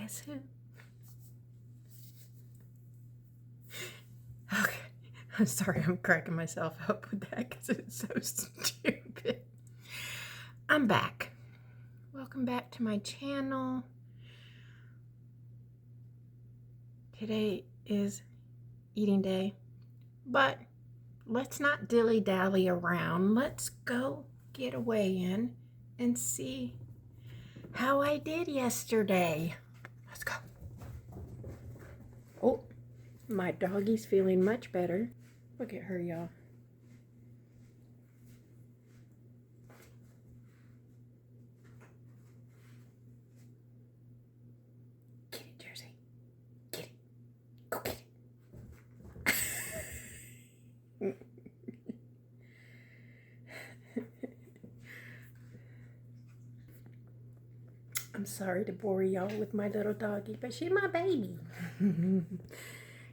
Guess who? Okay. I'm sorry, I'm cracking myself up with that because it's so stupid. I'm back. Welcome back to my channel. Today is eating day, but let's not dilly-dally around. Let's go get a weigh-in and see how I did yesterday. Let's go. Oh, my doggy's feeling much better. Look at her, y'all. Get it, Jersey. Get it. Go get it. I'm sorry to bore y'all with my little doggy, but she's my baby. And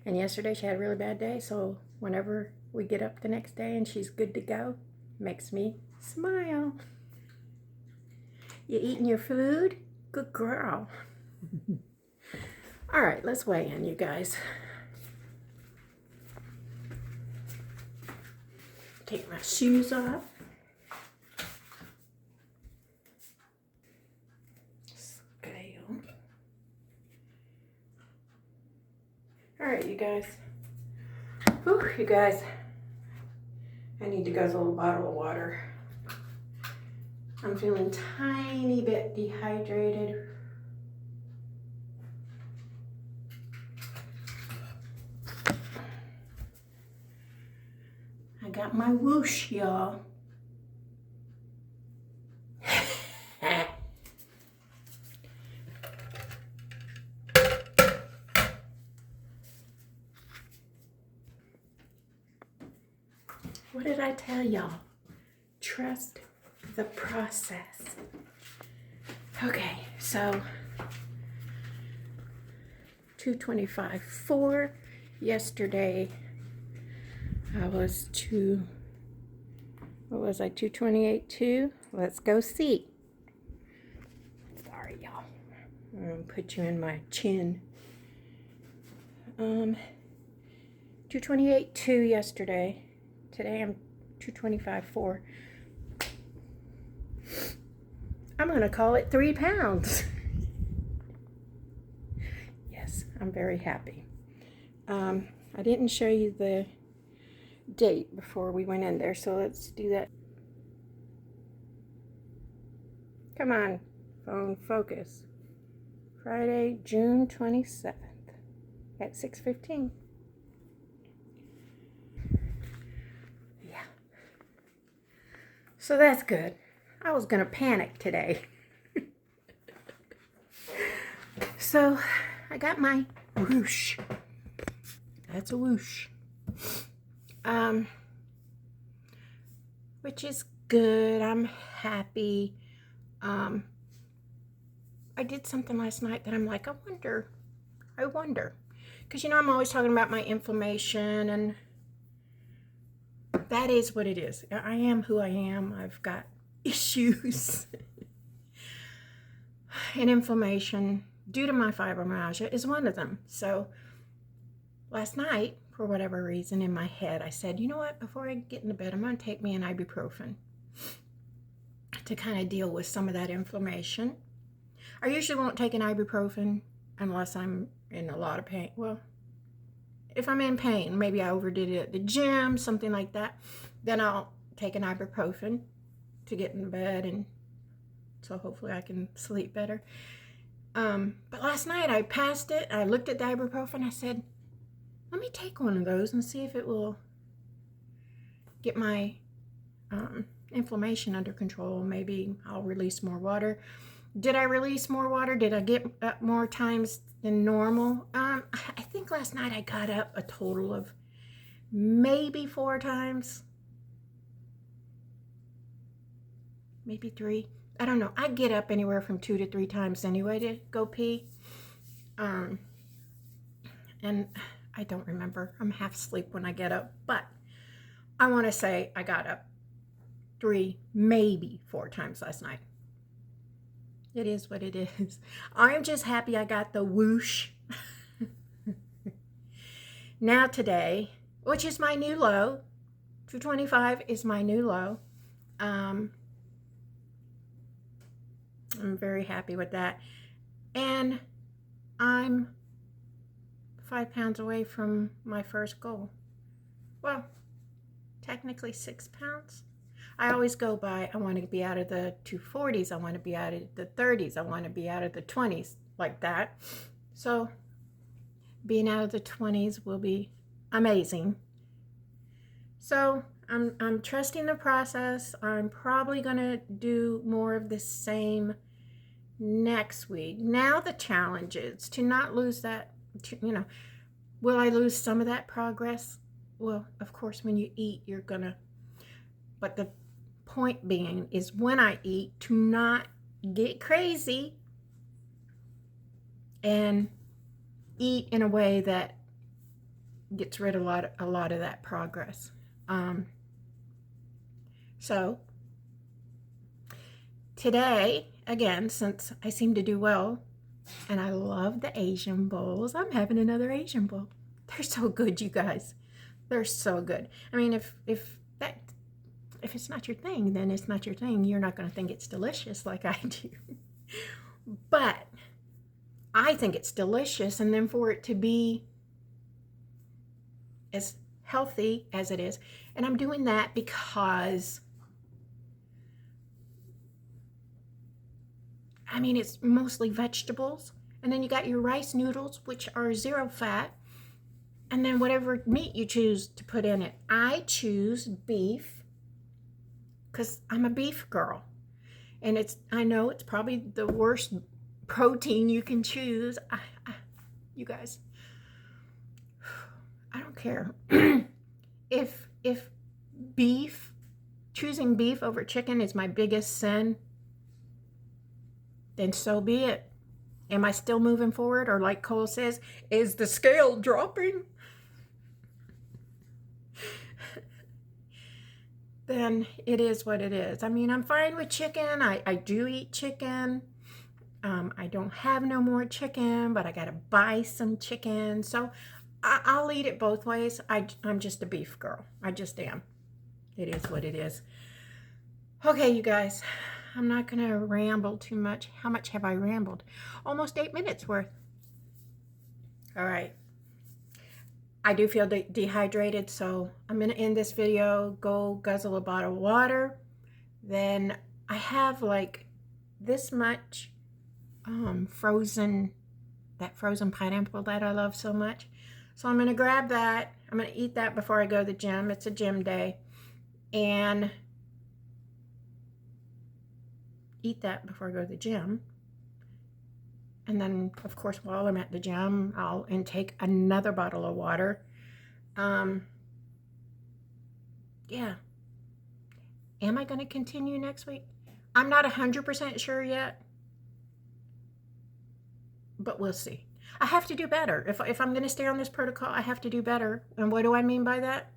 yesterday she had a really bad day, so whenever we get up the next day and she's good to go, makes me smile. You eating your food? Good girl. All right, let's weigh in, you guys. Take my shoes off. Scale. All right, you guys. Whew, you guys. I need to guzzle a bottle of water. I'm feeling tiny bit dehydrated. I got my whoosh, y'all. What did I tell y'all? Trust the process. Okay, so 225.4. Yesterday I was 228.2. Let's go see. Sorry, y'all. I'm gonna put you in my chin. 228.2 yesterday. Today I'm 225.4. I'm gonna call it 3 pounds. Yes, I'm very happy. I didn't show you the date before we went in there, so let's do that. Come on, phone, focus. Friday, June 27th at 6:15. Yeah. So that's good. I was gonna panic today. So I got my whoosh. That's a whoosh. Which is good. I'm happy. I did something last night that I'm like, I wonder. Because, I'm always talking about my inflammation, and that is what it is. I am who I am. I've got issues. And inflammation, due to my fibromyalgia, is one of them. So last night, for whatever reason, in my head, I said, you know what? Before I get into bed, I'm going to take me an ibuprofen to kind of deal with some of that inflammation. I usually won't take an ibuprofen unless I'm in a lot of pain. Well, if I'm in pain, maybe I overdid it at the gym, something like that, then I'll take an ibuprofen to get in bed, and so hopefully I can sleep better. But last night I passed it. I looked at the ibuprofen. I said, let me take one of those and see if it will get my inflammation under control. Maybe I'll release more water. Did I release more water? Did I get up more times than normal? I think last night I got up a total of maybe 4 times. Maybe 3. I don't know. I get up anywhere from 2 to 3 times anyway to go pee. And I don't remember. I'm half asleep when I get up. But I want to say I got up 3, maybe 4 times last night. It is what it is. I am just happy I got the whoosh. Now today, which is my new low, 225 is my new low. I'm very happy with that. And I'm 5 pounds away from my first goal. Well, technically 6 pounds. I always go by, I want to be out of the 240s, I want to be out of the 30s, I want to be out of the 20s, like that. So being out of the 20s will be amazing. So I'm trusting the process. I'm probably going to do more of the same next week. Now the challenge is to not lose that, will I lose some of that progress? Well, of course, when you eat, you're going to, but the point being is when I eat, to not get crazy and eat in a way that gets rid of a lot of that progress. So today, again, since I seem to do well and I love the Asian bowls, I'm having another Asian bowl. They're so good, you guys. They're so good. I mean, if it's not your thing, then it's not your thing. You're not going to think it's delicious like I do. But I think it's delicious, and then for it to be as healthy as it is. And I'm doing that because, I mean, it's mostly vegetables. And then you got your rice noodles, which are 0 fat. And then whatever meat you choose to put in it. I choose beef because I'm a beef girl. And I know it's probably the worst protein you can choose. You guys, I don't care. If choosing beef over chicken is my biggest sin, then so be it. Am I still moving forward? Or like Cole says, is the scale dropping? Then it is what it is. I mean, I'm fine with chicken. I do eat chicken. I don't have no more chicken, but I got to buy some chicken. So I'll eat it both ways. I'm just a beef girl. I just am. It is what it is. Okay, you guys. I'm not going to ramble too much. How much have I rambled? Almost 8 minutes worth. All right. I do feel dehydrated, so I'm going to end this video, go guzzle a bottle of water. Then I have like this much frozen pineapple that I love so much. So I'm going to grab that. I'm going to eat that before I go to the gym. It's a gym day. And eat that before I go to the gym. And then, of course, while I'm at the gym, I'll intake another bottle of water. Yeah. Am I going to continue next week? I'm not 100% sure yet. But we'll see. I have to do better. If I'm going to stay on this protocol, I have to do better. And what do I mean by that?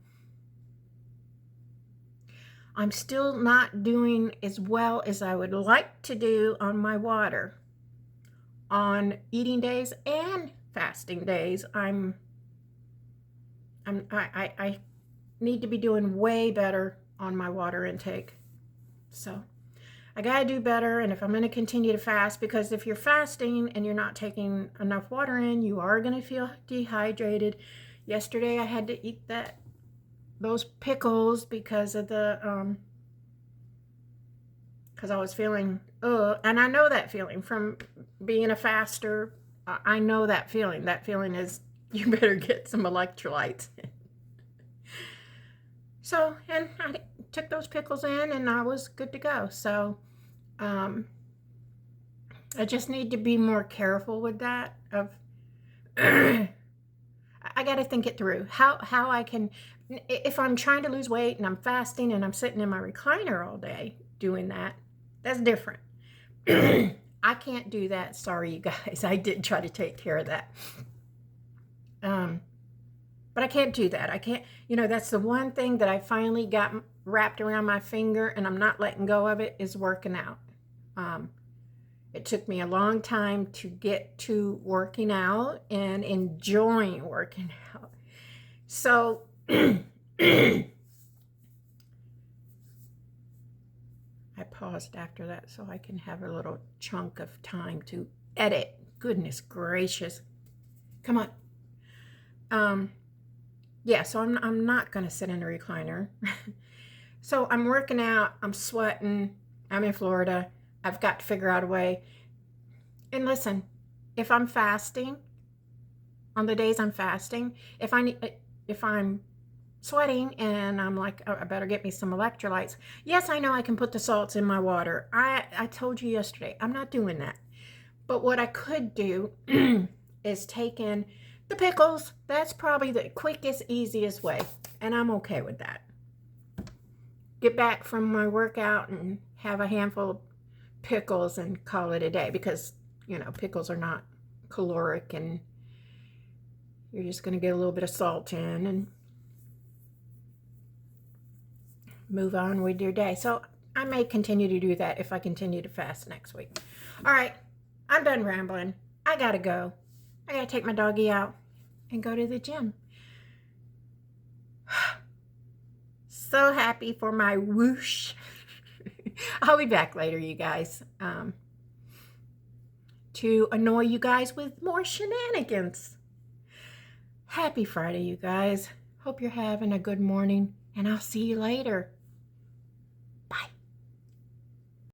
I'm still not doing as well as I would like to do on my water. On eating days and fasting days, I need to be doing way better on my water intake. So I gotta do better. And if I'm going to continue to fast, because if you're fasting and you're not taking enough water in, you are going to feel dehydrated. Yesterday I had to eat those pickles because of the because I was feeling and I know that feeling from being a faster. I know that feeling. That feeling is you better get some electrolytes. So, and I took those pickles in and I was good to go. So I just need to be more careful with that. I got to think it through. How I can, if I'm trying to lose weight and I'm fasting and I'm sitting in my recliner all day doing that, that's different. I can't do that. Sorry, you guys. I did try to take care of that. But I can't do that. I can't, that's the one thing that I finally got wrapped around my finger and I'm not letting go of it is working out. It took me a long time to get to working out and enjoying working out. So I paused after that so I can have a little chunk of time to edit. Goodness gracious. Come on. Yeah, so I'm not going to sit in the recliner. So I'm working out, I'm sweating, I'm in Florida. I've got to figure out a way. And listen, if I'm fasting, on the days I'm fasting, if I'm sweating and I'm like, oh, I better get me some electrolytes. Yes, I know I can put the salts in my water. I told you yesterday, I'm not doing that. But what I could do is take in the pickles. That's probably the quickest, easiest way. And I'm okay with that. Get back from my workout and have a handful of pickles and call it a day, because, you know, pickles are not caloric and you're just going to get a little bit of salt in and move on with your day. So I may continue to do that if I continue to fast next week. All right, I'm done rambling. I gotta go. I gotta take my doggy out and go to the gym. So happy for my whoosh. I'll be back later, you guys, to annoy you guys with more shenanigans. Happy Friday, you guys. Hope you're having a good morning, and I'll see you later.